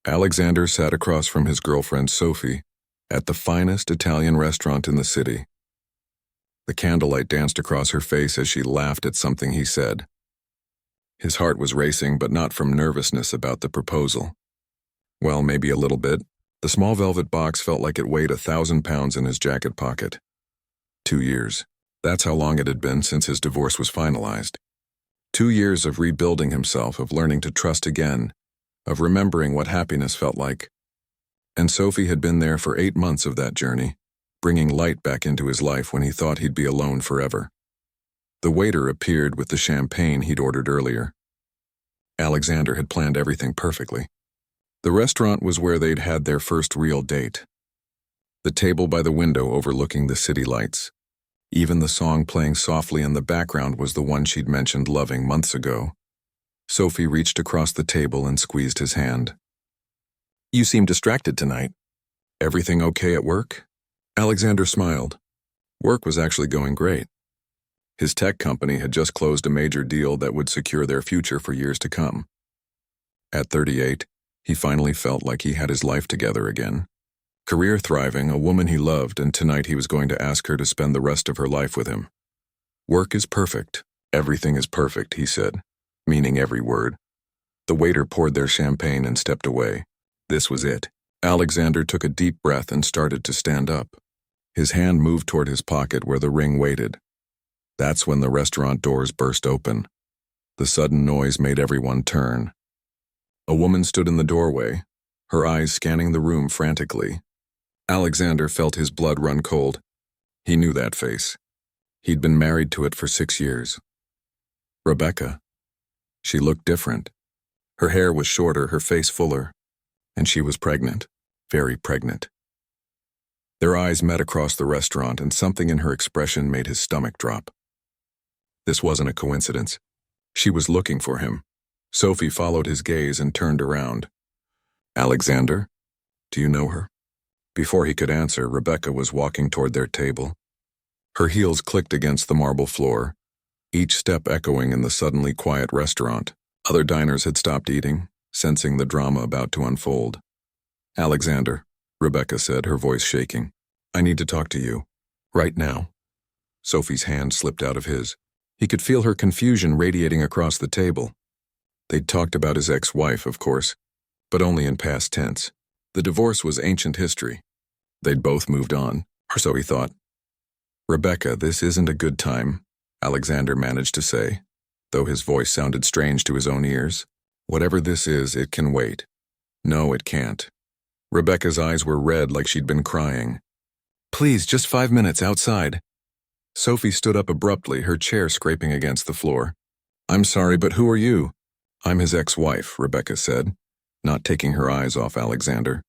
Alexander sat across from his girlfriend Sophie at the finest Italian restaurant in the city. The candlelight danced across her face as she laughed at something he said. His heart was racing, but not from nervousness about the proposal. Well, maybe a little bit. The small velvet box felt like it weighed 1,000 pounds in his jacket pocket. 2 years. That's how long it had been since his divorce was finalized. 2 years of rebuilding himself, of learning to trust again, of remembering what happiness felt like. And Sophie had been there for 8 months of that journey, bringing light back into his life when he thought he'd be alone forever. The waiter appeared with the champagne he'd ordered earlier. Alexander had planned everything perfectly. The restaurant was where they'd had their first real date. The table by the window overlooking the city lights. Even the song playing softly in the background was the one she'd mentioned loving months ago. Sophie reached across the table and squeezed his hand. "You seem distracted tonight. Everything okay at work?" Alexander smiled. Work was actually going great. His tech company had just closed a major deal that would secure their future for years to come. At 38, he finally felt like he had his life together again. Career thriving, a woman he loved, and tonight he was going to ask her to spend the rest of her life with him. "Work is perfect. Everything is perfect," he said, meaning every word. The waiter poured their champagne and stepped away. This was it. Alexander took a deep breath and started to stand up. His hand moved toward his pocket where the ring waited. That's when the restaurant doors burst open. The sudden noise made everyone turn. A woman stood in the doorway, her eyes scanning the room frantically. Alexander felt his blood run cold. He knew that face. He'd been married to it for 6 years. Rebecca. She looked different. Her hair was shorter, her face fuller, and she was pregnant, very pregnant. Their eyes met across the restaurant, and something in her expression made his stomach drop. This wasn't a coincidence. She was looking for him. Sophie followed his gaze and turned around. "Alexander? Do you know her?" Before he could answer, Rebecca was walking toward their table. Her heels clicked against the marble floor, each step echoing in the suddenly quiet restaurant. Other diners had stopped eating, sensing the drama about to unfold. "Alexander," Rebecca said, her voice shaking. "I need to talk to you. Right now." Sophie's hand slipped out of his. He could feel her confusion radiating across the table. They'd talked about his ex-wife, of course, but only in past tense. The divorce was ancient history. They'd both moved on, or so he thought. "Rebecca, this isn't a good time," Alexander managed to say, though his voice sounded strange to his own ears. "Whatever this is, it can wait." "No, it can't." Rebecca's eyes were red like she'd been crying. "Please, just 5 minutes outside." Sophie stood up abruptly, her chair scraping against the floor. "I'm sorry, but who are you?" "I'm his ex-wife," Rebecca said, not taking her eyes off Alexander.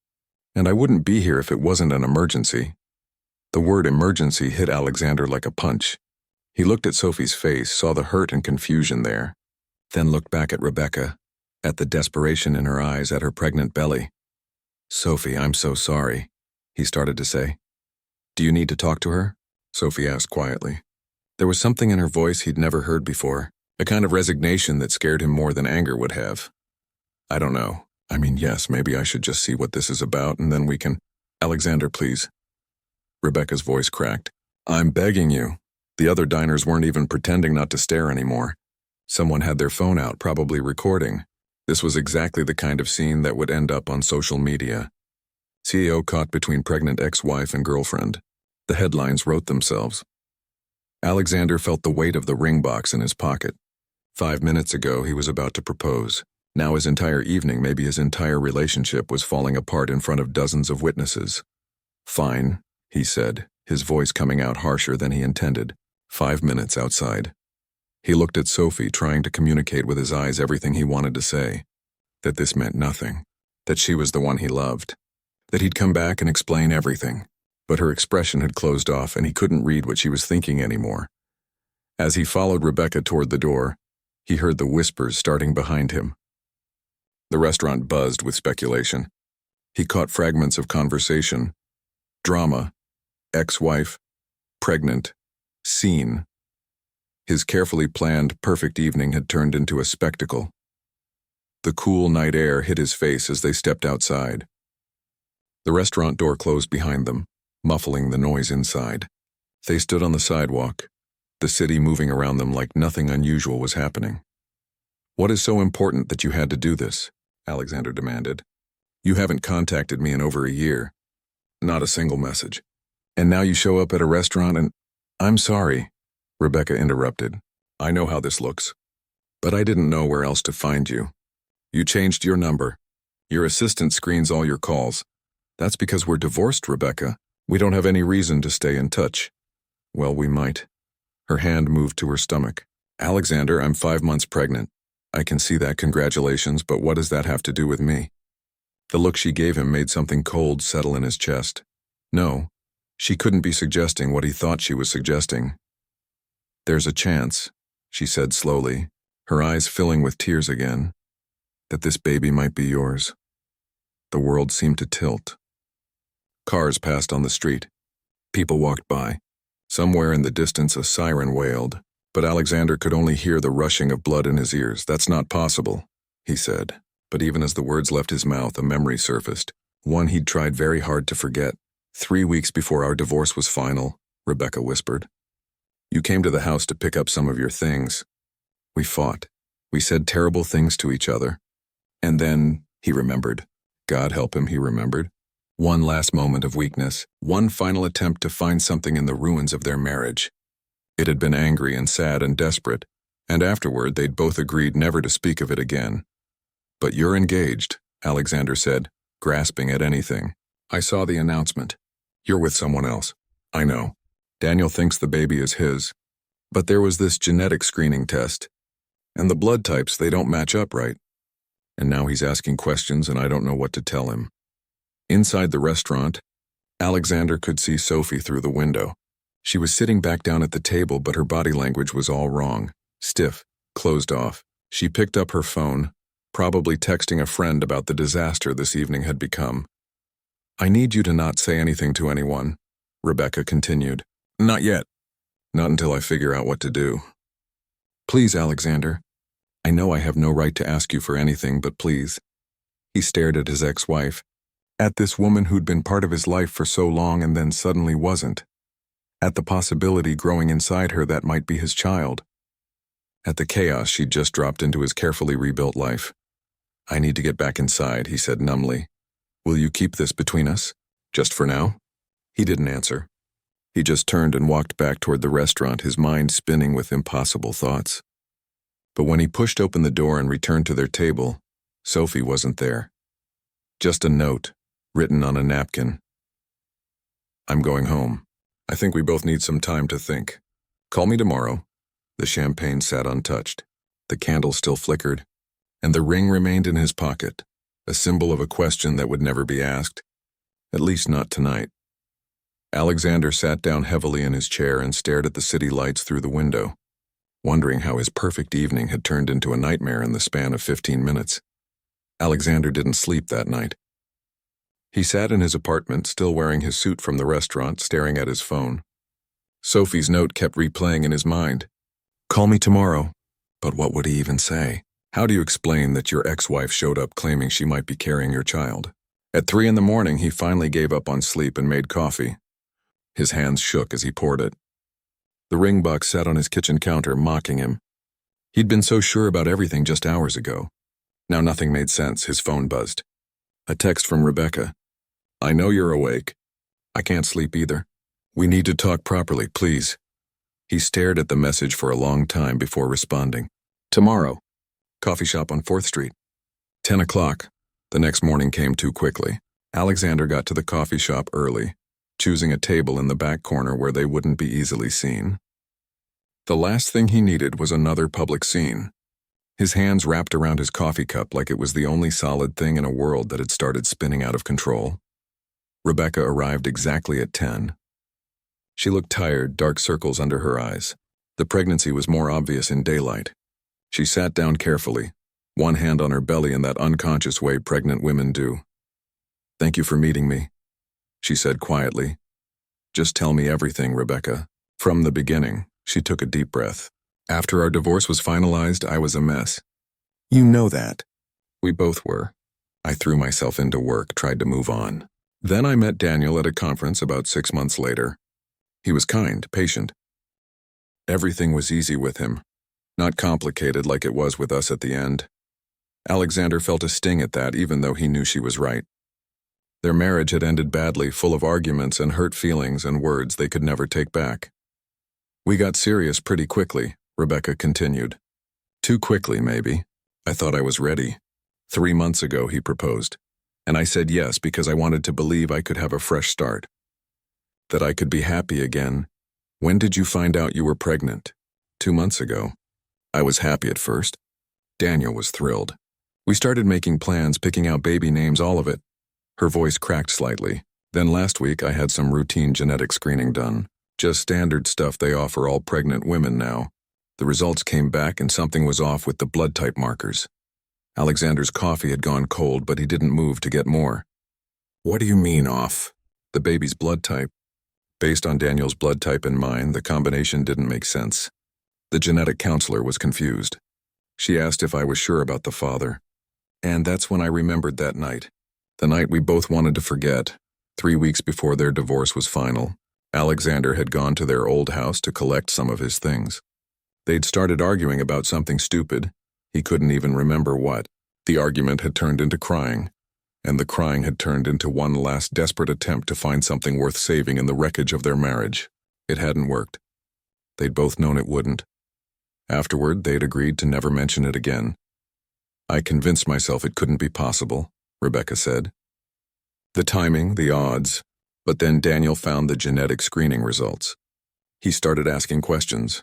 "And I wouldn't be here if it wasn't an emergency." The word emergency hit Alexander like a punch. He looked at Sophie's face, saw the hurt and confusion there, then looked back at Rebecca, at the desperation in her eyes, at her pregnant belly. "Sophie, I'm so sorry," he started to say. "Do you need to talk to her?" Sophie asked quietly. There was something in her voice he'd never heard before, a kind of resignation that scared him more than anger would have. "I don't know. I mean, yes, maybe I should just see what this is about, and then we can—" "Alexander, please." Rebecca's voice cracked. "I'm begging you." The other diners weren't even pretending not to stare anymore. Someone had their phone out, probably recording. This was exactly the kind of scene that would end up on social media. CEO caught between pregnant ex-wife and girlfriend. The headlines wrote themselves. Alexander felt the weight of the ring box in his pocket. 5 minutes ago, he was about to propose. Now his entire evening, maybe his entire relationship, was falling apart in front of dozens of witnesses. "Fine," he said, his voice coming out harsher than he intended. 5 minutes outside. He looked at Sophie, trying to communicate with his eyes everything he wanted to say. That this meant nothing. That she was the one he loved. That he'd come back and explain everything. But her expression had closed off, and he couldn't read what she was thinking anymore. As he followed Rebecca toward the door, he heard the whispers starting behind him. The restaurant buzzed with speculation. He caught fragments of conversation. Drama. Ex-wife. Pregnant. Scene. His carefully planned, perfect evening had turned into a spectacle. The cool night air hit his face as they stepped outside. The restaurant door closed behind them, muffling the noise inside. They stood on the sidewalk, the city moving around them like nothing unusual was happening. "What is so important that you had to do this?" Alexander demanded. "You haven't contacted me in over a year. Not a single message. And now you show up at a restaurant and—" "I'm sorry," Rebecca interrupted. "I know how this looks. But I didn't know where else to find you. You changed your number. Your assistant screens all your calls. That's because we're divorced, Rebecca. We don't have any reason to stay in touch." "Well, we might." Her hand moved to her stomach. "Alexander, I'm 5 months pregnant. I can see that, congratulations, but what does that have to do with me?" The look she gave him made something cold settle in his chest. No, she couldn't be suggesting what he thought she was suggesting. "There's a chance," she said slowly, her eyes filling with tears again, "that this baby might be yours." The world seemed to tilt. Cars passed on the street. People walked by. Somewhere in the distance a siren wailed, but Alexander could only hear the rushing of blood in his ears. "That's not possible," he said. But even as the words left his mouth, a memory surfaced, one he'd tried very hard to forget. 3 weeks before our divorce was final," Rebecca whispered. "You came to the house to pick up some of your things. We fought. We said terrible things to each other. And then," he remembered. God help him, he remembered. One last moment of weakness, one final attempt to find something in the ruins of their marriage. It had been angry and sad and desperate, and afterward they'd both agreed never to speak of it again. "But you're engaged," Alexander said, grasping at anything. "I saw the announcement. You're with someone else. I know. Daniel thinks the baby is his. But there was this genetic screening test. And the blood types, they don't match up right. And now he's asking questions and I don't know what to tell him." Inside the restaurant, Alexander could see Sophie through the window. She was sitting back down at the table, but her body language was all wrong. Stiff, closed off. She picked up her phone, probably texting a friend about the disaster this evening had become. "I need you to not say anything to anyone," Rebecca continued. "Not yet. Not until I figure out what to do. Please, Alexander. I know I have no right to ask you for anything, but please." He stared at his ex-wife, at this woman who'd been part of his life for so long and then suddenly wasn't, at the possibility growing inside her that might be his child, at the chaos she'd just dropped into his carefully rebuilt life. "I need to get back inside," he said numbly. "Will you keep this between us? Just for now?" He didn't answer. He just turned and walked back toward the restaurant, his mind spinning with impossible thoughts. But when he pushed open the door and returned to their table, Sophie wasn't there. Just a note, written on a napkin. "I'm going home. I think we both need some time to think. Call me tomorrow." The champagne sat untouched. The candle still flickered, and the ring remained in his pocket, a symbol of a question that would never be asked, at least not tonight. Alexander sat down heavily in his chair and stared at the city lights through the window, wondering how his perfect evening had turned into a nightmare in the span of 15 minutes. Alexander didn't sleep that night. He sat in his apartment, still wearing his suit from the restaurant, staring at his phone. Sophie's note kept replaying in his mind. "Call me tomorrow." But what would he even say? How do you explain that your ex-wife showed up claiming she might be carrying your child? At 3 in the morning, he finally gave up on sleep and made coffee. His hands shook as he poured it. The ring box sat on his kitchen counter, mocking him. He'd been so sure about everything just hours ago. Now nothing made sense. His phone buzzed. A text from Rebecca. "I know you're awake. I can't sleep either. We need to talk properly, please." He stared at the message for a long time before responding. "Tomorrow. Coffee shop on 4th Street. 10 o'clock. The next morning came too quickly. Alexander got to the coffee shop early, choosing a table in the back corner where they wouldn't be easily seen. The last thing he needed was another public scene. His hands wrapped around his coffee cup like it was the only solid thing in a world that had started spinning out of control. Rebecca arrived exactly at 10. She looked tired, dark circles under her eyes. The pregnancy was more obvious in daylight. She sat down carefully, one hand on her belly in that unconscious way pregnant women do. "Thank you for meeting me," she said quietly. "Just tell me everything, Rebecca. From the beginning." She took a deep breath. "After our divorce was finalized, I was a mess. You know that." We both were. I threw myself into work, tried to move on. Then I met Daniel at a conference about 6 months later. He was kind, patient. Everything was easy with him, not complicated like it was with us at the end. Alexander felt a sting at that, even though he knew she was right. Their marriage had ended badly, full of arguments and hurt feelings and words they could never take back. We got serious pretty quickly, Rebecca continued. Too quickly, maybe. I thought I was ready. 3 months ago, he proposed. And I said yes because I wanted to believe I could have a fresh start. That I could be happy again. When did you find out you were pregnant? 2 months ago. I was happy at first. Daniel was thrilled. We started making plans, picking out baby names, all of it. Her voice cracked slightly. Then last week I had some routine genetic screening done. Just standard stuff they offer all pregnant women now. The results came back and something was off with the blood type markers. Alexander's coffee had gone cold, but he didn't move to get more. What do you mean off? The baby's blood type. Based on Daniel's blood type and mine, the combination didn't make sense. The genetic counselor was confused. She asked if I was sure about the father. And that's when I remembered that night. The night we both wanted to forget. 3 weeks before their divorce was final, Alexander had gone to their old house to collect some of his things. They'd started arguing about something stupid. He couldn't even remember what. The argument had turned into crying, and the crying had turned into one last desperate attempt to find something worth saving in the wreckage of their marriage. It hadn't worked. They'd both known it wouldn't. Afterward, they'd agreed to never mention it again. I convinced myself it couldn't be possible, Rebecca said. The timing, the odds, but then Daniel found the genetic screening results. He started asking questions.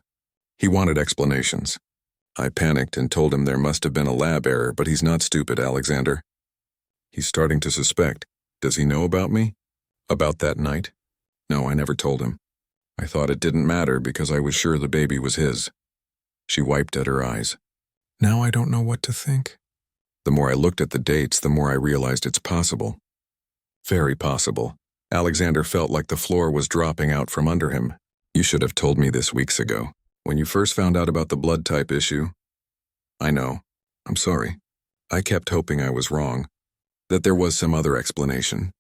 He wanted explanations. I panicked and told him there must have been a lab error, but he's not stupid, Alexander. He's starting to suspect. Does he know about me? About that night? No, I never told him. I thought it didn't matter because I was sure the baby was his. She wiped at her eyes. Now I don't know what to think. The more I looked at the dates, the more I realized it's possible. Very possible. Alexander felt like the floor was dropping out from under him. You should have told me this weeks ago. When you first found out about the blood type issue. I know. I'm sorry. I kept hoping I was wrong. That there was some other explanation.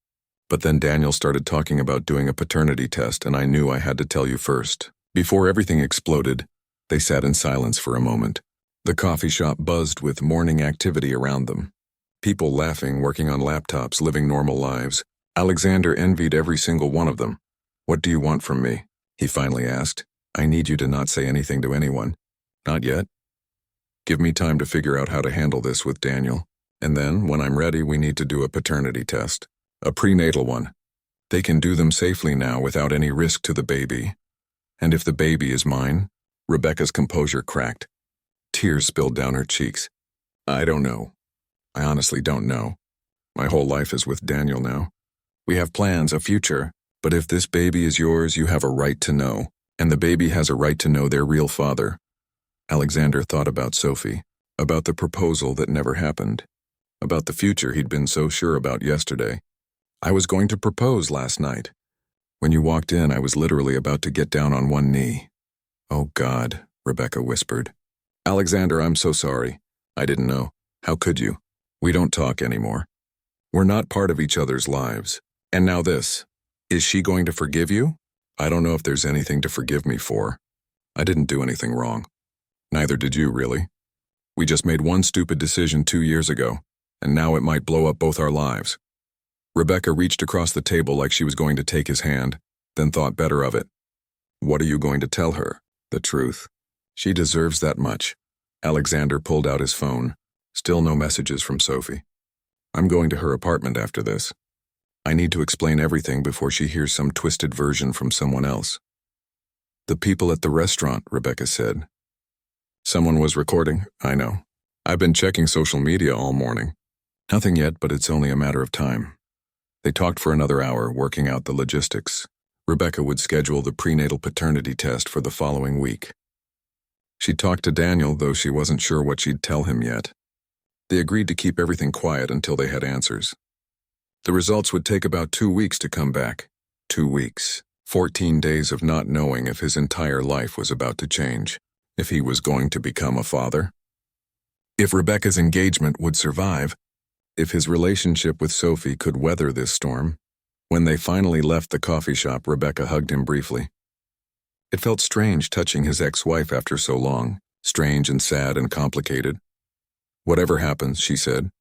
But then Daniel started talking about doing a paternity test, and I knew I had to tell you first. Before everything exploded, they sat in silence for a moment. The coffee shop buzzed with morning activity around them. People laughing, working on laptops, living normal lives. Alexander envied every single one of them. What do you want from me? He finally asked. I need you to not say anything to anyone. Not yet. Give me time to figure out how to handle this with Daniel. And then, when I'm ready, we need to do a paternity test. A prenatal one. They can do them safely now without any risk to the baby. And if the baby is mine? Rebecca's composure cracked. Tears spilled down her cheeks. I don't know. I honestly don't know. My whole life is with Daniel now. We have plans, a future. But if this baby is yours, you have a right to know. And the baby has a right to know their real father. Alexander thought about Sophie, about the proposal that never happened, about the future he'd been so sure about yesterday. I was going to propose last night. When you walked in, I was literally about to get down on one knee. Oh God, Rebecca whispered. Alexander, I'm so sorry. I didn't know. How could you? We don't talk anymore. We're not part of each other's lives. And now this. Is she going to forgive you? I don't know if there's anything to forgive me for. I didn't do anything wrong. Neither did you, really. We just made one stupid decision 2 years ago, and now it might blow up both our lives. Rebecca reached across the table like she was going to take his hand, then thought better of it. What are you going to tell her? The truth. She deserves that much. Alexander pulled out his phone. Still no messages from Sophie. I'm going to her apartment after this. I need to explain everything before she hears some twisted version from someone else. The people at the restaurant, Rebecca said. Someone was recording, I know. I've been checking social media all morning. Nothing yet, but it's only a matter of time. They talked for another hour, working out the logistics. Rebecca would schedule the prenatal paternity test for the following week. She talked to Daniel, though she wasn't sure what she'd tell him yet. They agreed to keep everything quiet until they had answers. The results would take about 2 weeks to come back. 2 weeks. 14 days of not knowing if his entire life was about to change. If he was going to become a father. If Rebecca's engagement would survive, if his relationship with Sophie could weather this storm. When they finally left the coffee shop, Rebecca hugged him briefly. It felt strange touching his ex-wife after so long, strange and sad and complicated. Whatever happens, she said,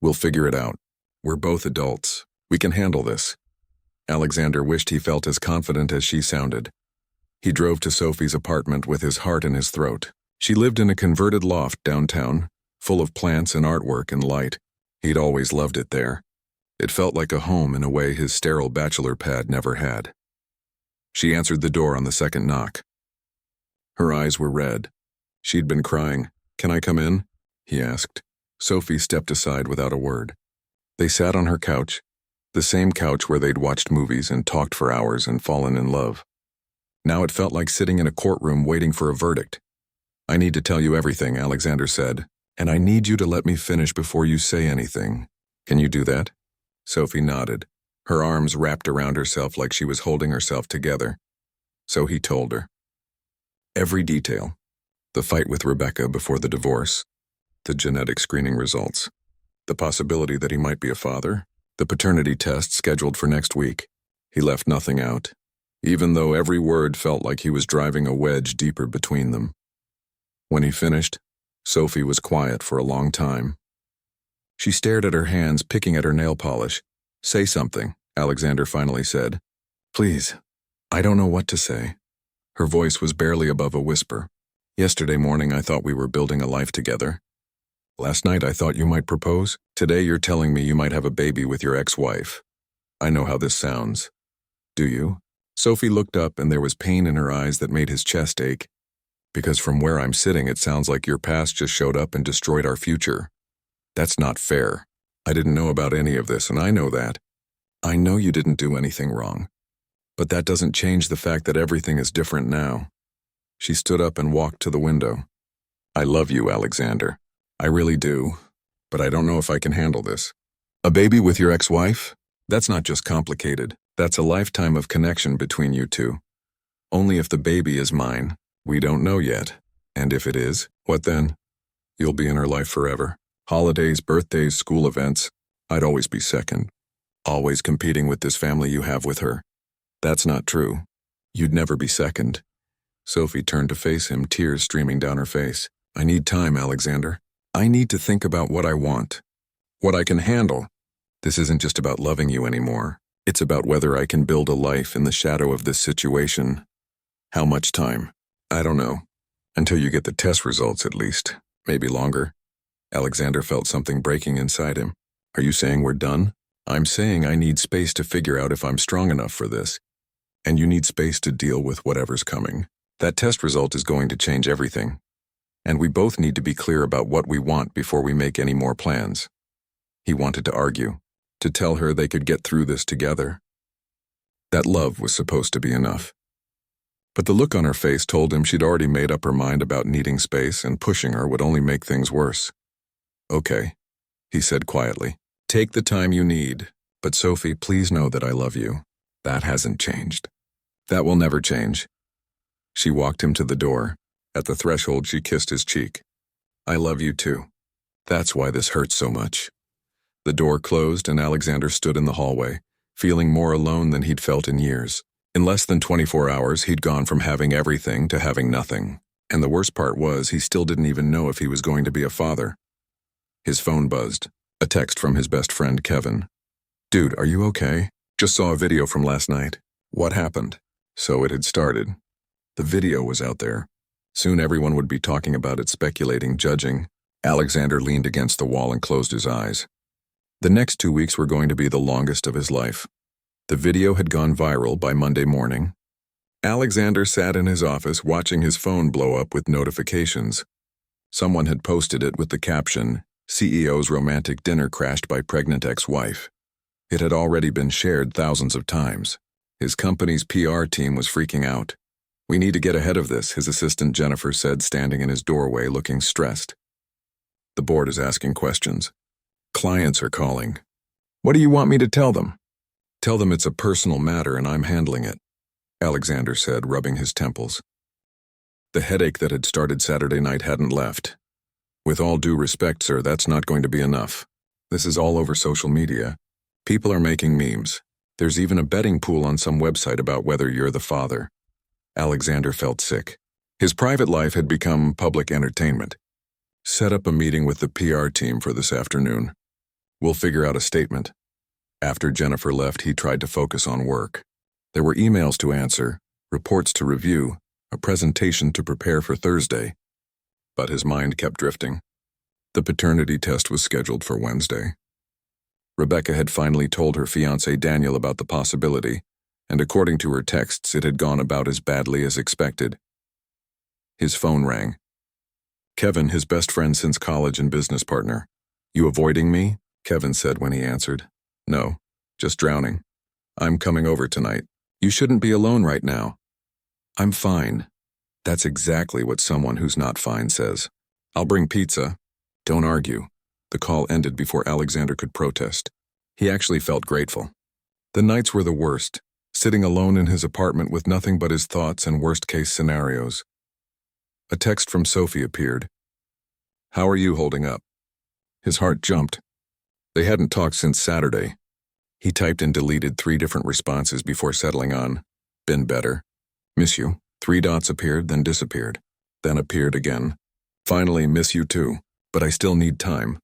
we'll figure it out. We're both adults. We can handle this. Alexander wished he felt as confident as she sounded. He drove to Sophie's apartment with his heart in his throat. She lived in a converted loft downtown, full of plants and artwork and light. He'd always loved it there. It felt like a home in a way his sterile bachelor pad never had. She answered the door on the second knock. Her eyes were red. She'd been crying. "Can I come in?" he asked. Sophie stepped aside without a word. They sat on her couch, the same couch where they'd watched movies and talked for hours and fallen in love. Now it felt like sitting in a courtroom waiting for a verdict. "I need to tell you everything," Alexander said, "and I need you to let me finish before you say anything. Can you do that?" Sophie nodded, her arms wrapped around herself like she was holding herself together. So he told her. Every detail. The fight with Rebecca before the divorce, the genetic screening results, the possibility that he might be a father, the paternity test scheduled for next week. He left nothing out, even though every word felt like he was driving a wedge deeper between them. When he finished, Sophie was quiet for a long time. She stared at her hands, picking at her nail polish. "Say something," Alexander finally said. "Please, I don't know what to say." Her voice was barely above a whisper. "Yesterday morning I thought we were building a life together. Last night I thought you might propose. Today you're telling me you might have a baby with your ex-wife. I know how this sounds. Do you?" Sophie looked up and there was pain in her eyes that made his chest ache. "Because from where I'm sitting it sounds like your past just showed up and destroyed our future. That's not fair. I didn't know about any of this, and I know that. I know you didn't do anything wrong. But that doesn't change the fact that everything is different now." She stood up and walked to the window. "I love you, Alexander. I really do. But I don't know if I can handle this. A baby with your ex-wife? That's not just complicated. That's a lifetime of connection between you two. Only if the baby is mine. We don't know yet. And if it is, what then? You'll be in her life forever. Holidays, birthdays, school events. I'd always be second. Always competing with this family you have with her. That's not true. You'd never be second." Sophie turned to face him, tears streaming down her face. "I need time, Alexander. I need to think about what I want. What I can handle. This isn't just about loving you anymore. It's about whether I can build a life in the shadow of this situation. How much time? I don't know. Until you get the test results, at least. Maybe longer." Alexander felt something breaking inside him. "Are you saying we're done?" "I'm saying I need space to figure out if I'm strong enough for this. And you need space to deal with whatever's coming. That test result is going to change everything. And we both need to be clear about what we want before we make any more plans." He wanted to argue, to tell her they could get through this together. That love was supposed to be enough. But the look on her face told him she'd already made up her mind about needing space, and pushing her would only make things worse. "Okay," he said quietly. "Take the time you need. But Sophie, please know that I love you. That hasn't changed. That will never change." She walked him to the door. At the threshold, she kissed his cheek. "I love you too. That's why this hurts so much." The door closed and Alexander stood in the hallway, feeling more alone than he'd felt in years. In less than 24 hours, he'd gone from having everything to having nothing. And the worst part was, he still didn't even know if he was going to be a father. His phone buzzed. A text from his best friend, Kevin. "Dude, are you okay? Just saw a video from last night." "What happened?" So it had started. The video was out there. Soon everyone would be talking about it, speculating, judging. Alexander leaned against the wall and closed his eyes. The next 2 weeks were going to be the longest of his life. The video had gone viral by Monday morning. Alexander sat in his office watching his phone blow up with notifications. Someone had posted it with the caption, "CEO's romantic dinner crashed by pregnant ex-wife." It had already been shared thousands of times. His company's PR team was freaking out. "We need to get ahead of this," his assistant Jennifer said, standing in his doorway looking stressed. "The board is asking questions. Clients are calling." "What do you want me to tell them?" "Tell them it's a personal matter and I'm handling it," Alexander said, rubbing his temples. The headache that had started Saturday night hadn't left. With all due respect, sir, that's not going to be enough. This is all over social media. People are making memes. There's even a betting pool on some website about whether you're the father. Alexander felt sick. His private life had become public entertainment. Set up a meeting with the PR team for this afternoon. We'll figure out a statement. After Jennifer left, he tried to focus on work. There were emails to answer, reports to review, a presentation to prepare for Thursday. But his mind kept drifting. The paternity test was scheduled for Wednesday. Rebecca had finally told her fiancé Daniel about the possibility, and according to her texts, it had gone about as badly as expected. His phone rang. Kevin, his best friend since college and business partner. You avoiding me? Kevin said when he answered. No, just drowning. I'm coming over tonight. You shouldn't be alone right now. I'm fine. That's exactly what someone who's not fine says. I'll bring pizza. Don't argue. The call ended before Alexander could protest. He actually felt grateful. The nights were the worst, sitting alone in his apartment with nothing but his thoughts and worst-case scenarios. A text from Sophie appeared. How are you holding up? His heart jumped. They hadn't talked since Saturday. He typed and deleted 3 different responses before settling on, been better. Miss you. 3 dots appeared, then disappeared. Then appeared again. Finally, miss you too, but I still need time.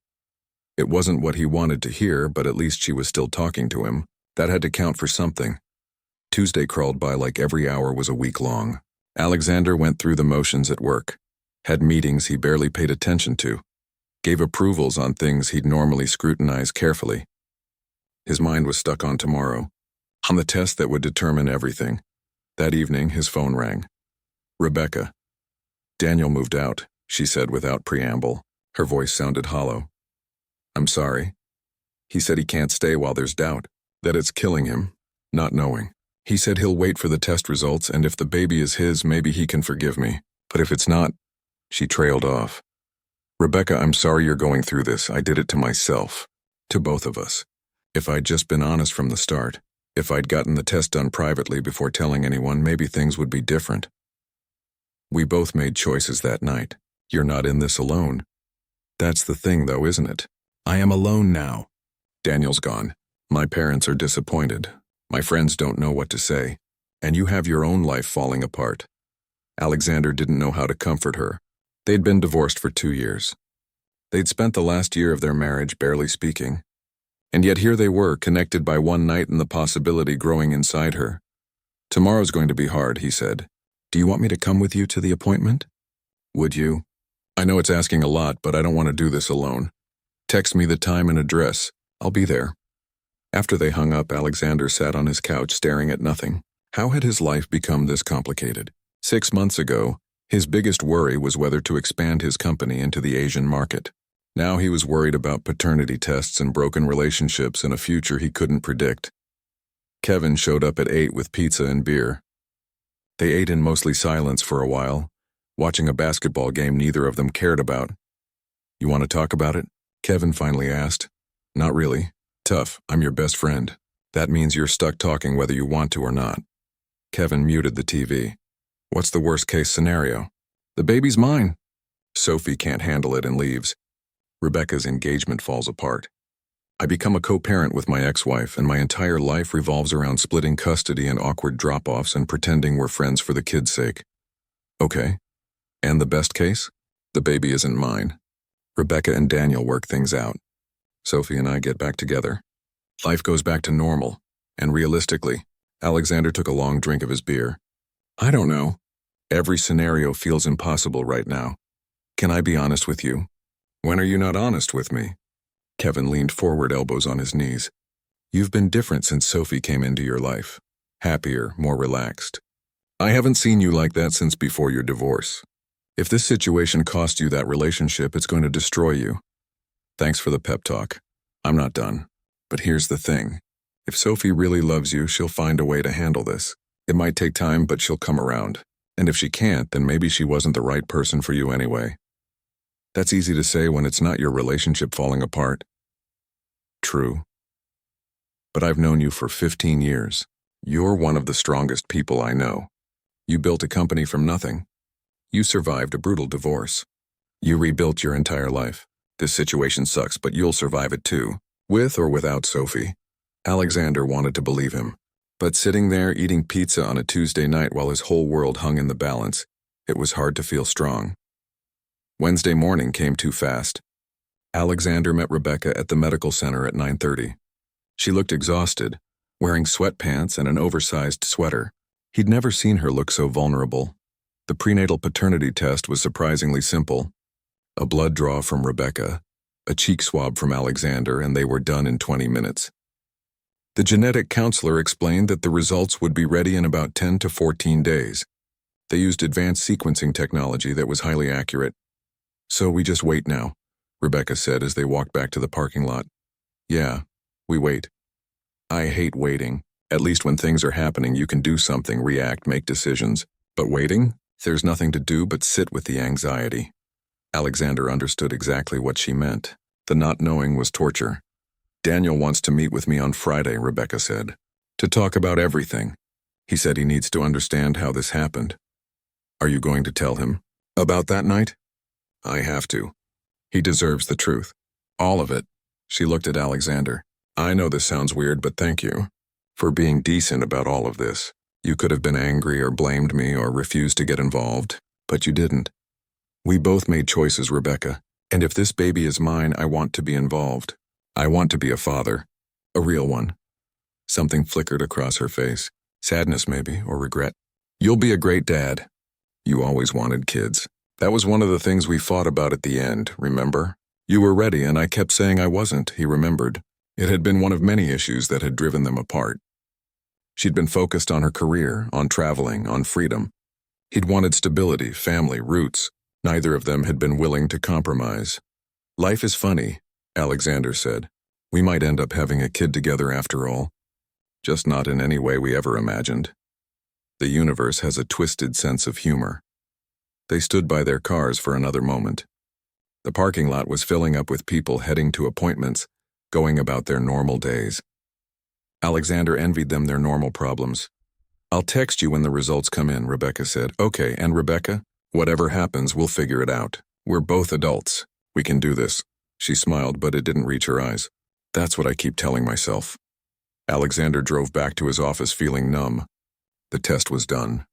It wasn't what he wanted to hear, but at least she was still talking to him. That had to count for something. Tuesday crawled by like every hour was a week long. Alexander went through the motions at work, had meetings he barely paid attention to, gave approvals on things he'd normally scrutinize carefully. His mind was stuck on tomorrow, on the test that would determine everything. That evening, his phone rang. Rebecca. Daniel moved out, she said without preamble. Her voice sounded hollow. I'm sorry. He said he can't stay while there's doubt, that it's killing him, not knowing. He said he'll wait for the test results, and if the baby is his, maybe he can forgive me. But if it's not, she trailed off. Rebecca, I'm sorry you're going through this. I did it to myself, to both of us. If I'd just been honest from the start, if I'd gotten the test done privately before telling anyone, maybe things would be different. We both made choices that night. You're not in this alone. That's the thing, though, isn't it? I am alone now. Daniel's gone. My parents are disappointed. My friends don't know what to say. And you have your own life falling apart. Alexander didn't know how to comfort her. They'd been divorced for 2 years. They'd spent the last year of their marriage barely speaking. And yet here they were, connected by one night and the possibility growing inside her. Tomorrow's going to be hard, he said. Do you want me to come with you to the appointment? Would you? I know it's asking a lot, but I don't want to do this alone. Text me the time and address. I'll be there. After they hung up, Alexander sat on his couch staring at nothing. How had his life become this complicated? 6 months ago, his biggest worry was whether to expand his company into the Asian market. Now he was worried about paternity tests and broken relationships and a future he couldn't predict. Kevin showed up at 8 with pizza and beer. They ate in mostly silence for a while, watching a basketball game neither of them cared about. You want to talk about it? Kevin finally asked. Not really. Tough, I'm your best friend. That means you're stuck talking whether you want to or not. Kevin muted the TV. What's the worst-case scenario? The baby's mine. Sophie can't handle it and leaves. Rebecca's engagement falls apart. I become a co-parent with my ex-wife, and my entire life revolves around splitting custody and awkward drop-offs and pretending we're friends for the kid's sake. Okay. And the best case? The baby isn't mine. Rebecca and Daniel work things out. Sophie and I get back together. Life goes back to normal, and realistically, Alexander took a long drink of his beer. I don't know. Every scenario feels impossible right now. Can I be honest with you? When are you not honest with me? Kevin leaned forward, elbows on his knees. You've been different since Sophie came into your life. Happier, more relaxed. I haven't seen you like that since before your divorce. If this situation cost you that relationship, it's going to destroy you. Thanks for the pep talk. I'm not done. But here's the thing. If Sophie really loves you, she'll find a way to handle this. It might take time, but she'll come around. And if she can't, then maybe she wasn't the right person for you anyway. That's easy to say when it's not your relationship falling apart. True. But I've known you for 15 years. You're one of the strongest people I know. You built a company from nothing. You survived a brutal divorce. You rebuilt your entire life. This situation sucks, but you'll survive it too. With or without Sophie. Alexander wanted to believe him. But sitting there eating pizza on a Tuesday night while his whole world hung in the balance, it was hard to feel strong. Wednesday morning came too fast. Alexander met Rebecca at the medical center at 9:30. She looked exhausted, wearing sweatpants and an oversized sweater. He'd never seen her look so vulnerable. The prenatal paternity test was surprisingly simple. A blood draw from Rebecca, a cheek swab from Alexander, and they were done in 20 minutes. The genetic counselor explained that the results would be ready in about 10 to 14 days. They used advanced sequencing technology that was highly accurate. So we just wait now, Rebecca said as they walked back to the parking lot. Yeah, we wait. I hate waiting. At least when things are happening, you can do something, react, make decisions. But waiting? There's nothing to do but sit with the anxiety. Alexander understood exactly what she meant. The not knowing was torture. Daniel wants to meet with me on Friday, Rebecca said. To talk about everything. He said he needs to understand how this happened. Are you going to tell him about that night? I have to. He deserves the truth. All of it. She looked at Alexander. I know this sounds weird, but thank you for being decent about all of this. You could have been angry or blamed me or refused to get involved, but you didn't. We both made choices, Rebecca, and if this baby is mine, I want to be involved. I want to be a father, a real one. Something flickered across her face. Sadness maybe, or regret. You'll be a great dad. You always wanted kids. That was one of the things we fought about at the end, remember? You were ready and I kept saying I wasn't, he remembered. It had been one of many issues that had driven them apart. She'd been focused on her career, on traveling, on freedom. He'd wanted stability, family, roots. Neither of them had been willing to compromise. Life is funny, Alexander said. We might end up having a kid together after all. Just not in any way we ever imagined. The universe has a twisted sense of humor. They stood by their cars for another moment. The parking lot was filling up with people heading to appointments, going about their normal days. Alexander envied them their normal problems. I'll text you when the results come in, Rebecca said. Okay, and Rebecca, whatever happens, we'll figure it out. We're both adults. We can do this. She smiled, but it didn't reach her eyes. That's what I keep telling myself. Alexander drove back to his office feeling numb. The test was done.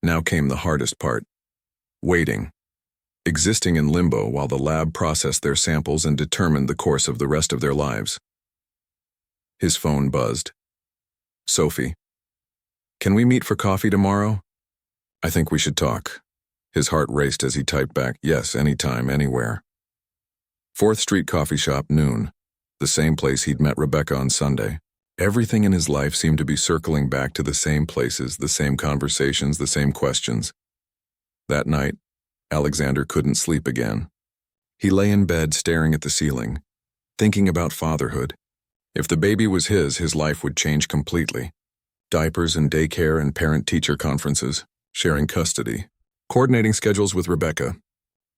Now came the hardest part. Waiting. Existing in limbo while the lab processed their samples and determined the course of the rest of their lives. His phone buzzed. Sophie. Can we meet for coffee tomorrow? I think we should talk. His heart raced as he typed back, yes, anytime, anywhere. 4th Street Coffee Shop, noon. The same place he'd met Rebecca on Sunday. Everything in his life seemed to be circling back to the same places, the same conversations, the same questions. That night, Alexander couldn't sleep again. He lay in bed staring at the ceiling, thinking about fatherhood. If the baby was his life would change completely. Diapers and daycare and parent-teacher conferences, sharing custody, coordinating schedules with Rebecca,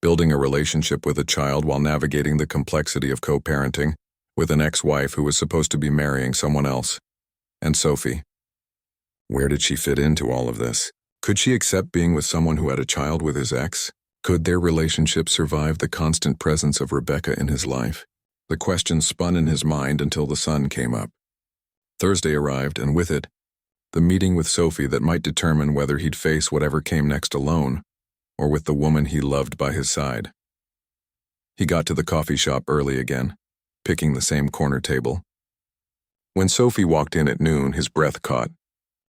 building a relationship with a child while navigating the complexity of co-parenting with an ex-wife who was supposed to be marrying someone else. And Sophie. Where did she fit into all of this? Could she accept being with someone who had a child with his ex? Could their relationship survive the constant presence of Rebecca in his life? The question spun in his mind until the sun came up. Thursday arrived, and with it, the meeting with Sophie that might determine whether he'd face whatever came next alone, or with the woman he loved by his side. He got to the coffee shop early again, picking the same corner table. When Sophie walked in at noon, his breath caught.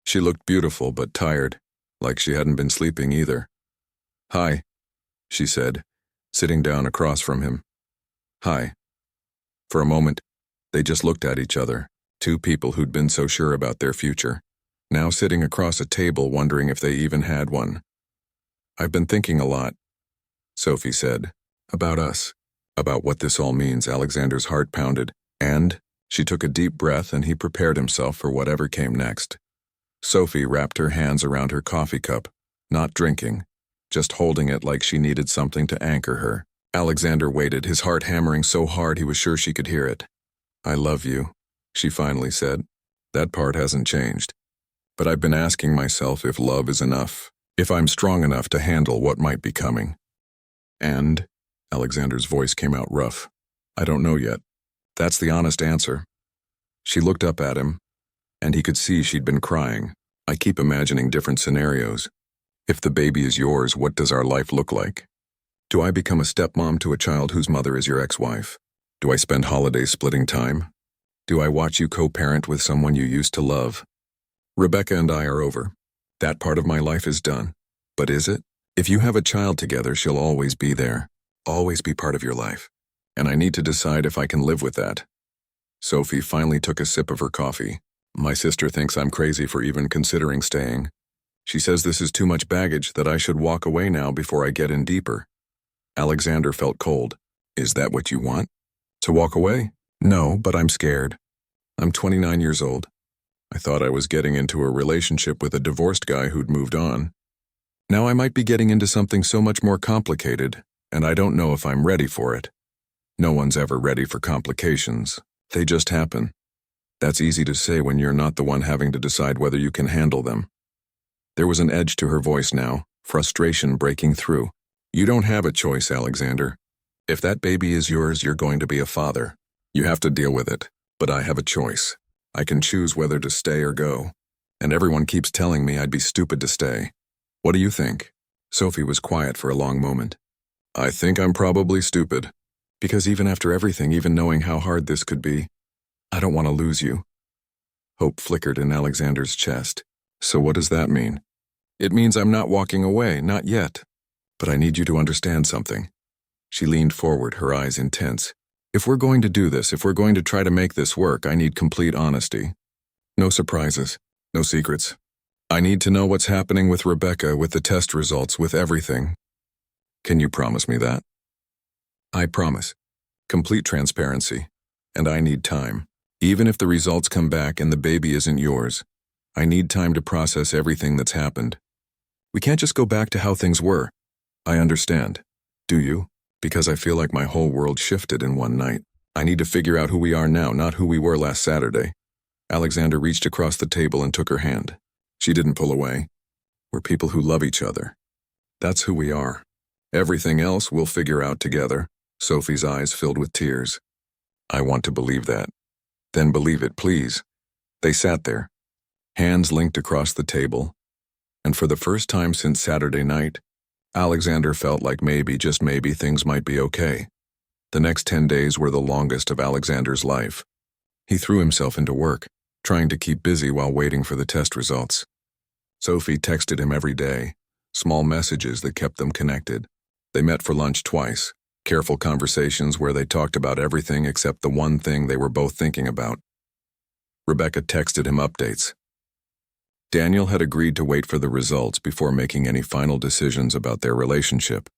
She looked beautiful but tired, like she hadn't been sleeping either. Hi, she said, sitting down across from him. Hi. For a moment, they just looked at each other, two people who'd been so sure about their future, now sitting across a table wondering if they even had one. I've been thinking a lot, Sophie said, about us, about what this all means. Alexander's heart pounded, and she took a deep breath and he prepared himself for whatever came next. Sophie wrapped her hands around her coffee cup, not drinking, just holding it like she needed something to anchor her. Alexander waited, his heart hammering so hard he was sure she could hear it. I love you, she finally said. That part hasn't changed. But I've been asking myself if love is enough, if I'm strong enough to handle what might be coming. And Alexander's voice came out rough. I don't know yet. That's the honest answer. She looked up at him, and he could see she'd been crying. I keep imagining different scenarios. If the baby is yours, what does our life look like? Do I become a stepmom to a child whose mother is your ex-wife? Do I spend holidays splitting time? Do I watch you co-parent with someone you used to love? Rebecca and I are over. That part of my life is done. But is it? If you have a child together, she'll always be there. Always be part of your life. And I need to decide if I can live with that. Sophie finally took a sip of her coffee. My sister thinks I'm crazy for even considering staying. She says this is too much baggage, that I should walk away now before I get in deeper. Alexander felt cold. Is that what you want? To walk away? No, but I'm scared. I'm 29 years old. I thought I was getting into a relationship with a divorced guy who'd moved on. Now I might be getting into something so much more complicated, and I don't know if I'm ready for it. No one's ever ready for complications. They just happen. That's easy to say when you're not the one having to decide whether you can handle them. There was an edge to her voice now, frustration breaking through. You don't have a choice, Alexander. If that baby is yours, you're going to be a father. You have to deal with it, but I have a choice. I can choose whether to stay or go. And everyone keeps telling me I'd be stupid to stay. What do you think? Sophie was quiet for a long moment. I think I'm probably stupid. Because even after everything, even knowing how hard this could be, I don't want to lose you. Hope flickered in Alexander's chest. So what does that mean? It means I'm not walking away, not yet. But I need you to understand something. She leaned forward, her eyes intense. If we're going to do this, if we're going to try to make this work, I need complete honesty. No surprises, no secrets. I need to know what's happening with Rebecca, with the test results, with everything. Can you promise me that? I promise. Complete transparency. And I need time. Even if the results come back and the baby isn't yours, I need time to process everything that's happened. We can't just go back to how things were. I understand. Do you? Because I feel like my whole world shifted in one night. I need to figure out who we are now, not who we were last Saturday. Alexander reached across the table and took her hand. She didn't pull away. We're people who love each other. That's who we are. Everything else we'll figure out together. Sophie's eyes filled with tears. I want to believe that. Then believe it, please. They sat there, hands linked across the table, and for the first time since Saturday night, Alexander felt like maybe, just maybe, things might be okay. The next 10 days were the longest of Alexander's life. He threw himself into work, trying to keep busy while waiting for the test results. Sophie texted him every day, small messages that kept them connected. They met for lunch twice, careful conversations where they talked about everything except the one thing they were both thinking about. Rebecca texted him updates. Daniel had agreed to wait for the results before making any final decisions about their relationship.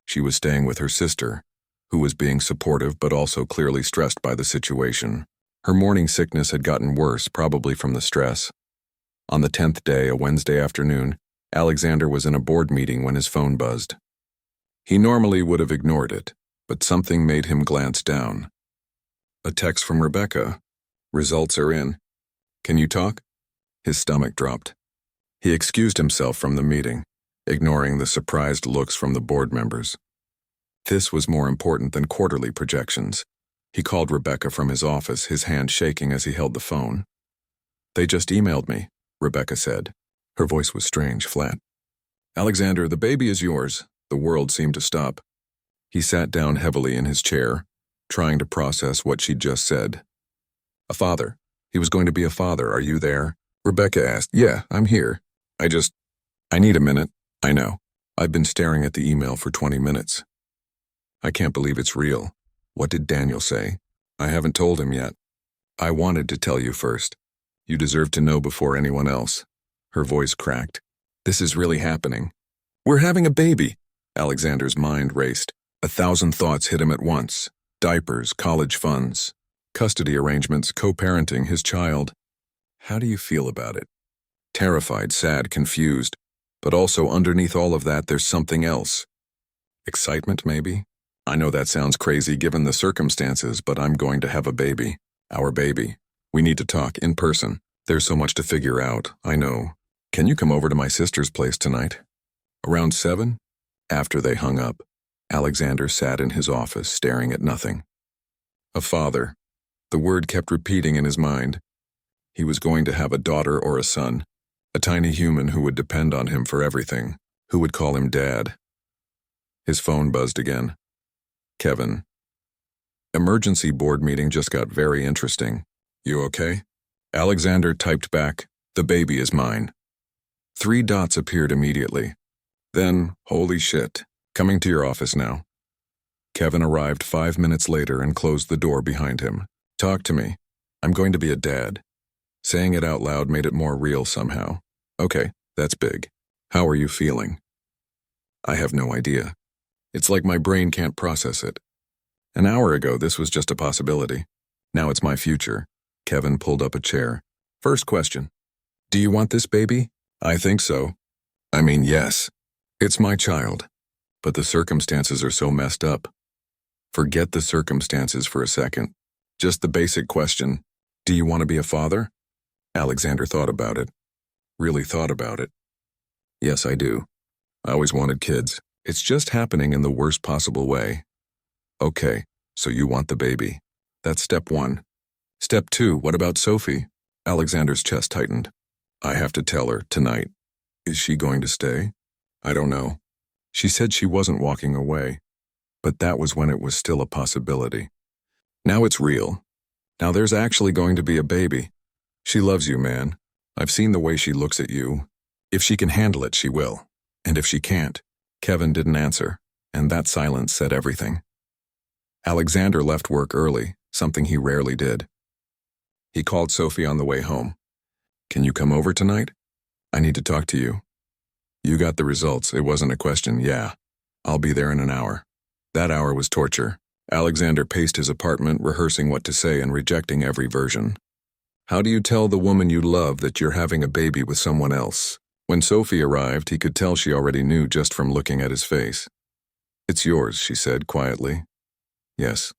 She was staying with her sister, who was being supportive but also clearly stressed by the situation. Her morning sickness had gotten worse, probably from the stress. On the 10th day, a Wednesday afternoon, Alexander was in a board meeting when his phone buzzed. He normally would have ignored it, but something made him glance down. A text from Rebecca. Results are in. Can you talk? His stomach dropped. He excused himself from the meeting, ignoring the surprised looks from the board members. This was more important than quarterly projections. He called Rebecca from his office, his hand shaking as he held the phone. They just emailed me, Rebecca said. Her voice was strange, flat. Alexander, the baby is yours. The world seemed to stop. He sat down heavily in his chair, trying to process what she'd just said. A father. He was going to be a father. Are you there? Rebecca asked. Yeah, I'm here. I need a minute. I know. I've been staring at the email for 20 minutes. I can't believe it's real. What did Daniel say? I haven't told him yet. I wanted to tell you first. You deserve to know before anyone else. Her voice cracked. This is really happening. We're having a baby. Alexander's mind raced. 1,000 thoughts hit him at once. Diapers, college funds, custody arrangements, co-parenting his child. How do you feel about it? Terrified, sad, confused. But also underneath all of that, there's something else. Excitement, maybe? I know that sounds crazy given the circumstances, but I'm going to have a baby. Our baby. We need to talk in person. There's so much to figure out, I know. Can you come over to my sister's place tonight? Around 7? After they hung up, Alexander sat in his office, staring at nothing. A father. The word kept repeating in his mind. He was going to have a daughter or a son, a tiny human who would depend on him for everything, who would call him Dad. His phone buzzed again. Kevin. Emergency board meeting just got very interesting. You okay? Alexander typed back, "The baby is mine." 3 dots appeared immediately. Then, holy shit, coming to your office now. Kevin arrived 5 minutes later and closed the door behind him. Talk to me. I'm going to be a dad. Saying it out loud made it more real somehow. Okay, that's big. How are you feeling? I have no idea. It's like my brain can't process it. An hour ago, this was just a possibility. Now it's my future. Kevin pulled up a chair. First question. Do you want this baby? I think so. I mean, yes. It's my child. But the circumstances are so messed up. Forget the circumstances for a second. Just the basic question. Do you want to be a father? Alexander thought about it. Really thought about it. Yes, I do. I always wanted kids. It's just happening in the worst possible way. Okay, so you want the baby. That's step 1. Step 2, what about Sophie? Alexander's chest tightened. I have to tell her, tonight. Is she going to stay? I don't know. She said she wasn't walking away. But that was when it was still a possibility. Now it's real. Now there's actually going to be a baby. She loves you, man. I've seen the way she looks at you. If she can handle it, she will. And if she can't, Kevin didn't answer, and that silence said everything. Alexander left work early, something he rarely did. He called Sophie on the way home. Can you come over tonight? I need to talk to you. You got the results. It wasn't a question, yeah. I'll be there in an hour. That hour was torture. Alexander paced his apartment, rehearsing what to say and rejecting every version. How do you tell the woman you love that you're having a baby with someone else? When Sophie arrived, he could tell she already knew just from looking at his face. It's yours, she said quietly. Yes.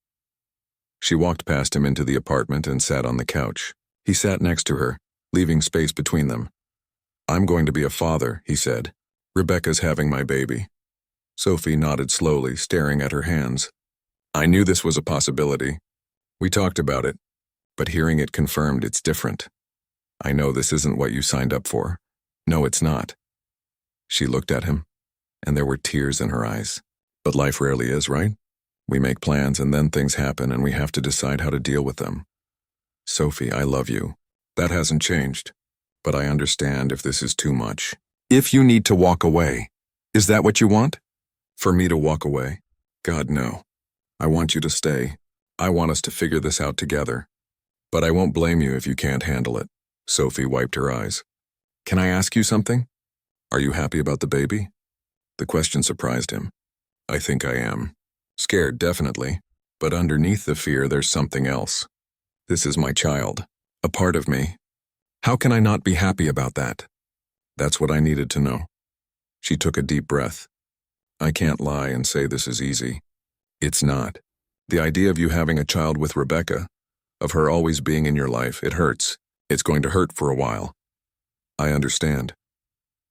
She walked past him into the apartment and sat on the couch. He sat next to her, leaving space between them. I'm going to be a father, he said. Rebecca's having my baby. Sophie nodded slowly, staring at her hands. I knew this was a possibility. We talked about it, but hearing it confirmed it's different. I know this isn't what you signed up for. No, it's not. She looked at him, and there were tears in her eyes. But life rarely is, right? We make plans and then things happen and we have to decide how to deal with them. Sophie, I love you. That hasn't changed. But I understand if this is too much. If you need to walk away, is that what you want? For me to walk away? God, no. I want you to stay. I want us to figure this out together. But I won't blame you if you can't handle it. Sophie wiped her eyes. Can I ask you something? Are you happy about the baby? The question surprised him. I think I am. Scared, definitely. But underneath the fear, there's something else. This is my child. A part of me. How can I not be happy about that? That's what I needed to know. She took a deep breath. I can't lie and say this is easy. It's not. The idea of you having a child with Rebecca, of her always being in your life, it hurts. It's going to hurt for a while. I understand.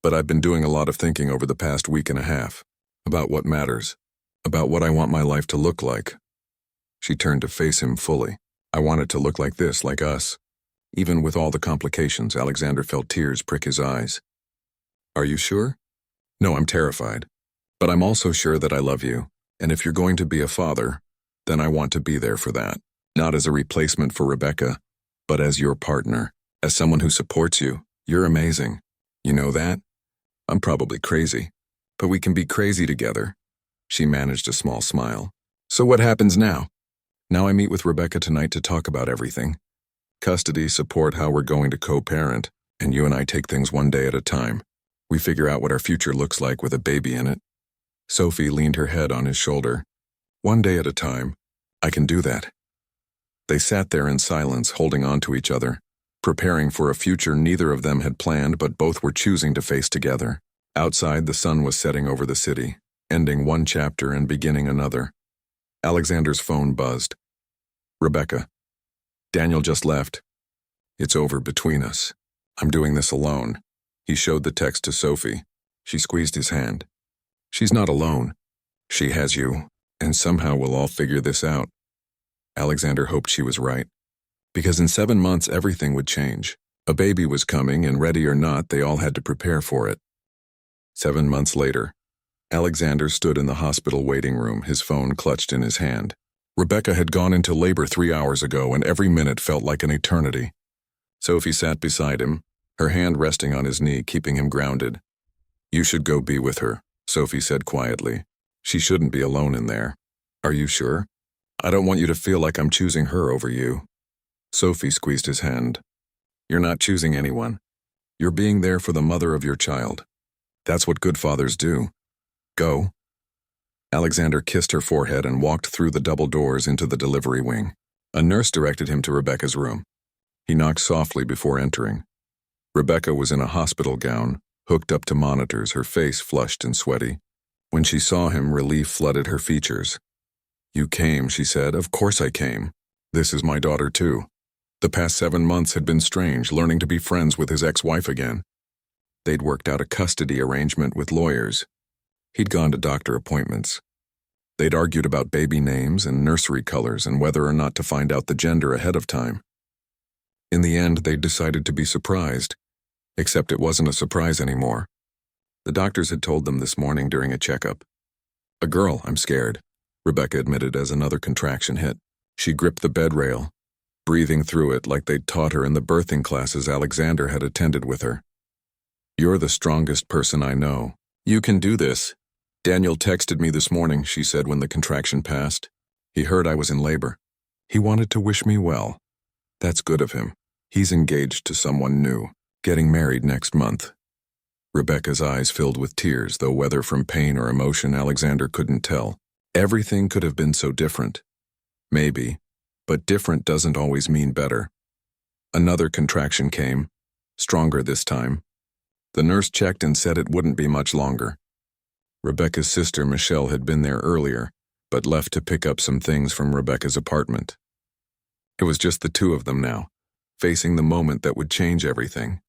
But I've been doing a lot of thinking over the past week and a half, about what matters, about what I want my life to look like. She turned to face him fully. I want it to look like this, like us. Even with all the complications, Alexander felt tears prick his eyes. Are you sure? No, I'm terrified. But I'm also sure that I love you, and if you're going to be a father, then I want to be there for that. Not as a replacement for Rebecca, but as your partner, as someone who supports you. You're amazing. You know that? I'm probably crazy, but we can be crazy together. She managed a small smile. So what happens now? Now I meet with Rebecca tonight to talk about everything. Custody, support, how we're going to co-parent, and you and I take things one day at a time. We figure out what our future looks like with a baby in it. Sophie leaned her head on his shoulder. One day at a time. I can do that. They sat there in silence, holding on to each other, preparing for a future neither of them had planned but both were choosing to face together. Outside, the sun was setting over the city, ending one chapter and beginning another. Alexander's phone buzzed. Rebecca. Daniel just left. It's over between us. I'm doing this alone. He showed the text to Sophie. She squeezed his hand. She's not alone. She has you, and somehow we'll all figure this out. Alexander hoped she was right. Because in 7 months everything would change. A baby was coming, and ready or not, they all had to prepare for it. 7 months later, Alexander stood in the hospital waiting room, his phone clutched in his hand. Rebecca had gone into labor 3 hours ago, and every minute felt like an eternity. Sophie sat beside him, her hand resting on his knee, keeping him grounded. "You should go be with her," Sophie said quietly. "She shouldn't be alone in there." "Are you sure? I don't want you to feel like I'm choosing her over you." Sophie squeezed his hand. "You're not choosing anyone. You're being there for the mother of your child. That's what good fathers do. Go." Alexander kissed her forehead and walked through the double doors into the delivery wing. A nurse directed him to Rebecca's room. He knocked softly before entering. Rebecca was in a hospital gown, hooked up to monitors, her face flushed and sweaty. When she saw him, relief flooded her features. "You came," she said. "Of course I came. This is my daughter too." The past 7 months had been strange, learning to be friends with his ex-wife again. They'd worked out a custody arrangement with lawyers. He'd gone to doctor appointments. They'd argued about baby names and nursery colors and whether or not to find out the gender ahead of time. In the end, they'd decided to be surprised, except it wasn't a surprise anymore. The doctors had told them this morning during a checkup. "A girl, I'm scared," Rebecca admitted as another contraction hit. She gripped the bed rail, breathing through it like they'd taught her in the birthing classes Alexander had attended with her. "You're the strongest person I know. You can do this." "Daniel texted me this morning," she said when the contraction passed. "He heard I was in labor. He wanted to wish me well. That's good of him. He's engaged to someone new, getting married next month." Rebecca's eyes filled with tears, though whether from pain or emotion Alexander couldn't tell. Everything could have been so different. Maybe, but different doesn't always mean better. Another contraction came, stronger this time. The nurse checked and said it wouldn't be much longer. Rebecca's sister Michelle had been there earlier, but left to pick up some things from Rebecca's apartment. It was just the two of them now, facing the moment that would change everything.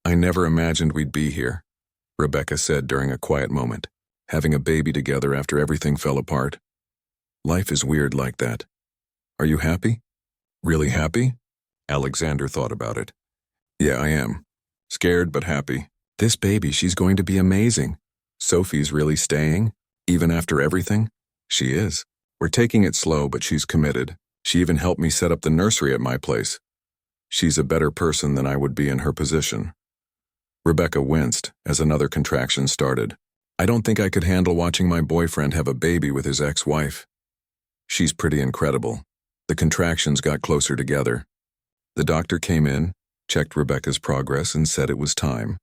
"I never imagined we'd be here," Rebecca said during a quiet moment, "having a baby together after everything fell apart. Life is weird like that. Are you happy?" "Really happy?" Alexander thought about it. "Yeah, I am. Scared but happy. This baby, she's going to be amazing. Sophie's really staying, even after everything?" "She is. We're taking it slow, but she's committed. She even helped me set up the nursery at my place. She's a better person than I would be in her position." Rebecca winced as another contraction started. "I don't think I could handle watching my boyfriend have a baby with his ex-wife." "She's pretty incredible." The contractions got closer together. The doctor came in, checked Rebecca's progress, and said it was time.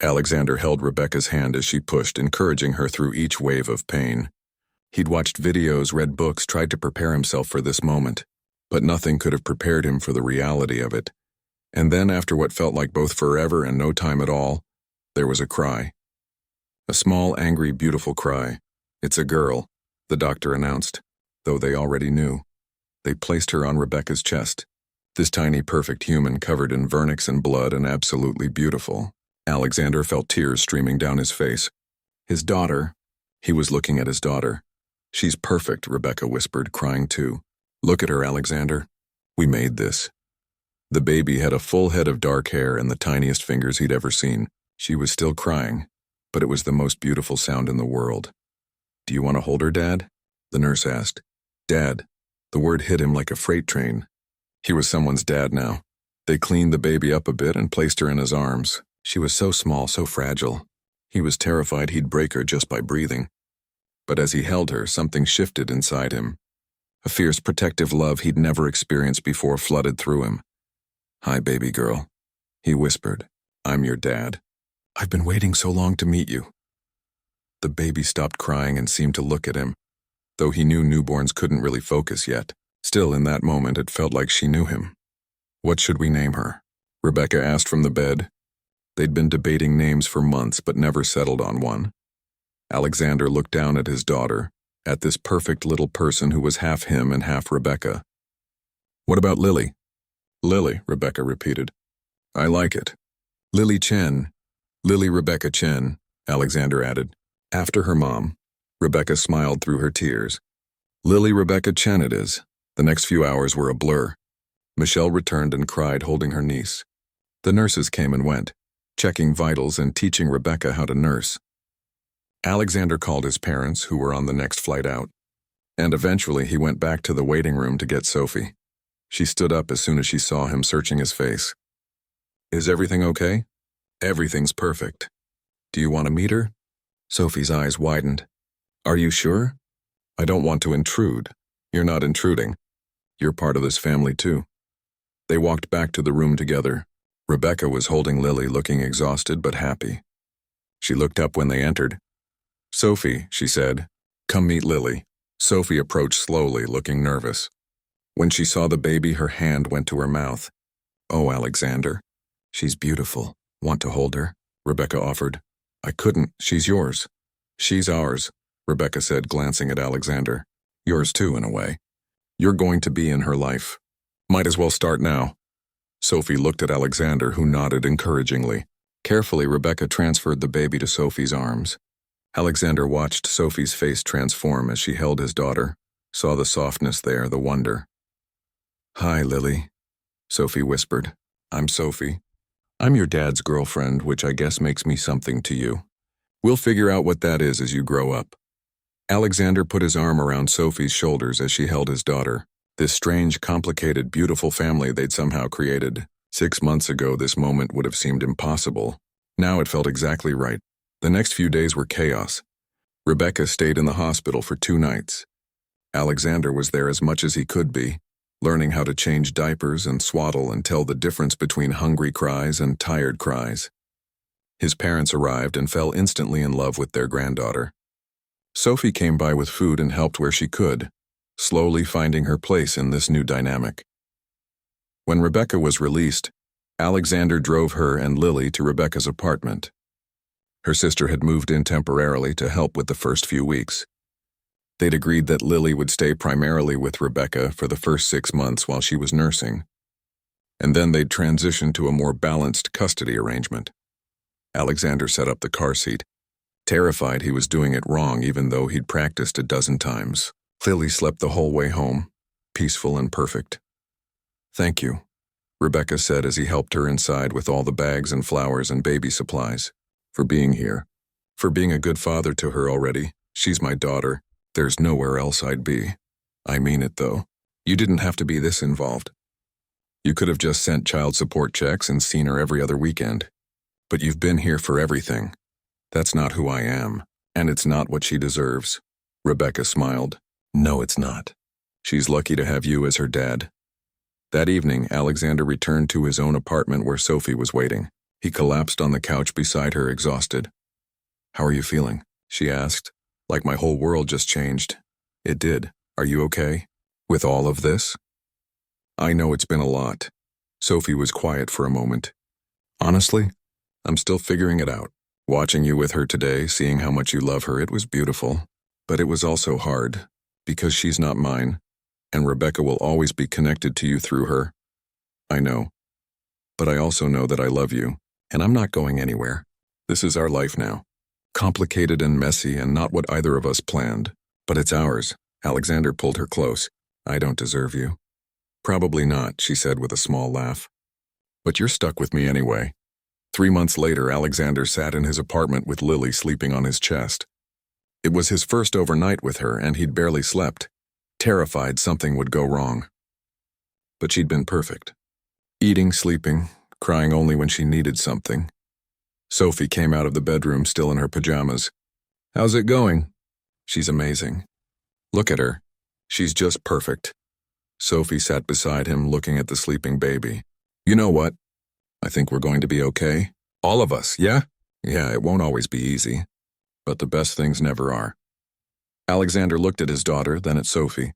Alexander held Rebecca's hand as she pushed, encouraging her through each wave of pain. He'd watched videos, read books, tried to prepare himself for this moment, but nothing could have prepared him for the reality of it. And then, after what felt like both forever and no time at all, there was a cry. A small, angry, beautiful cry. "It's a girl," the doctor announced, though they already knew. They placed her on Rebecca's chest. This tiny, perfect human covered in vernix and blood and absolutely beautiful. Alexander felt tears streaming down his face. His daughter. He was looking at his daughter. "She's perfect," Rebecca whispered, crying too. "Look at her, Alexander. We made this." The baby had a full head of dark hair and the tiniest fingers he'd ever seen. She was still crying, but it was the most beautiful sound in the world. "Do you want to hold her, Dad?" the nurse asked. Dad. The word hit him like a freight train. He was someone's dad now. They cleaned the baby up a bit and placed her in his arms. She was so small, so fragile. He was terrified he'd break her just by breathing. But as he held her, something shifted inside him. A fierce protective love he'd never experienced before flooded through him. "Hi, baby girl," he whispered. "I'm your dad. I've been waiting so long to meet you." The baby stopped crying and seemed to look at him, though he knew newborns couldn't really focus yet. Still, in that moment, it felt like she knew him. "What should we name her?" Rebecca asked from the bed. They'd been debating names for months but never settled on one. Alexander looked down at his daughter, at this perfect little person who was half him and half Rebecca. "What about Lily?" "Lily," Rebecca repeated. "I like it." "Lily Chen. Lily Rebecca Chen," Alexander added. "After her mom." Rebecca smiled through her tears. Lily Rebecca Chen it is. The next few hours were a blur. Michelle returned and cried, holding her niece. The nurses came and went, checking vitals and teaching Rebecca how to nurse. Alexander called his parents, who were on the next flight out. And eventually he went back to the waiting room to get Sophie. She stood up as soon as she saw him, searching his face. Is everything okay? Everything's perfect. Do you want to meet her? Sophie's eyes widened. Are you sure? I don't want to intrude. You're not intruding. You're part of this family too. They walked back to the room together. Rebecca was holding Lily, looking exhausted but happy. She looked up when they entered. Sophie, she said, come meet Lily. Sophie approached slowly, looking nervous. When she saw the baby, her hand went to her mouth. Oh, Alexander. She's beautiful. Want to hold her? Rebecca offered. I couldn't. She's yours. She's ours, Rebecca said, glancing at Alexander. Yours too, in a way. You're going to be in her life. Might as well start now. Sophie looked at Alexander, who nodded encouragingly. Carefully, Rebecca transferred the baby to Sophie's arms. Alexander watched Sophie's face transform as she held his daughter, saw the softness there, the wonder. Hi, Lily, Sophie whispered. I'm Sophie. I'm your dad's girlfriend, which I guess makes me something to you. We'll figure out what that is as you grow up. Alexander put his arm around Sophie's shoulders as she held his daughter. This strange, complicated, beautiful family they'd somehow created. 6 months ago, this moment would have seemed impossible. Now it felt exactly right. The next few days were chaos. Rebecca stayed in the hospital for 2 nights. Alexander was there as much as he could be, learning how to change diapers and swaddle and tell the difference between hungry cries and tired cries. His parents arrived and fell instantly in love with their granddaughter. Sophie came by with food and helped where she could, slowly finding her place in this new dynamic. When Rebecca was released, Alexander drove her and Lily to Rebecca's apartment. Her sister had moved in temporarily to help with the first few weeks. They'd agreed that Lily would stay primarily with Rebecca for the first 6 months while she was nursing, and then they'd transition to a more balanced custody arrangement. Alexander set up the car seat, terrified he was doing it wrong even though he'd practiced a dozen times. Lily slept the whole way home, peaceful and perfect. Thank you, Rebecca said as he helped her inside with all the bags and flowers and baby supplies. For being here. For being a good father to her already. She's my daughter. There's nowhere else I'd be. I mean it, though. You didn't have to be this involved. You could have just sent child support checks and seen her every other weekend. But you've been here for everything. That's not who I am, and it's not what she deserves. Rebecca smiled. No, it's not. She's lucky to have you as her dad. That evening, Alexander returned to his own apartment where Sophie was waiting. He collapsed on the couch beside her, exhausted. How are you feeling? She asked. Like my whole world just changed. It did. Are you okay? With all of this? I know it's been a lot. Sophie was quiet for a moment. Honestly, I'm still figuring it out. Watching you with her today, seeing how much you love her, it was beautiful. But it was also hard, because she's not mine, and Rebecca will always be connected to you through her. I know. But I also know that I love you. And I'm not going anywhere. This is our life now. Complicated and messy and not what either of us planned. But it's ours. Alexander pulled her close. I don't deserve you. Probably not, she said with a small laugh. But you're stuck with me anyway. 3 months later, Alexander sat in his apartment with Lily sleeping on his chest. It was his first overnight with her and he'd barely slept, terrified something would go wrong. But she'd been perfect. Eating, sleeping, crying only when she needed something. Sophie came out of the bedroom still in her pajamas. How's it going? She's amazing. Look at her. She's just perfect. Sophie sat beside him looking at the sleeping baby. You know what? I think we're going to be okay. All of us, yeah? Yeah, it won't always be easy. But the best things never are. Alexander looked at his daughter, then at Sophie.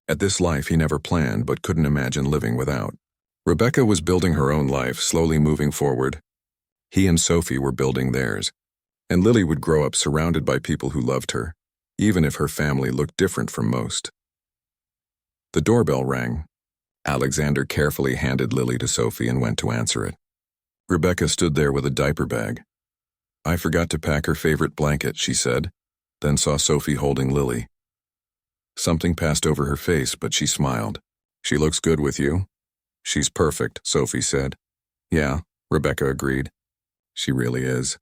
At this life he never planned but couldn't imagine living without. Rebecca was building her own life, slowly moving forward. He and Sophie were building theirs, and Lily would grow up surrounded by people who loved her, even if her family looked different from most. The doorbell rang. Alexander carefully handed Lily to Sophie and went to answer it. Rebecca stood there with a diaper bag. I forgot to pack her favorite blanket, she said. then saw Sophie holding Lily. Something passed over her face, but she smiled. She looks good with you. She's perfect, Sophie said. Yeah, Rebecca agreed. She really is.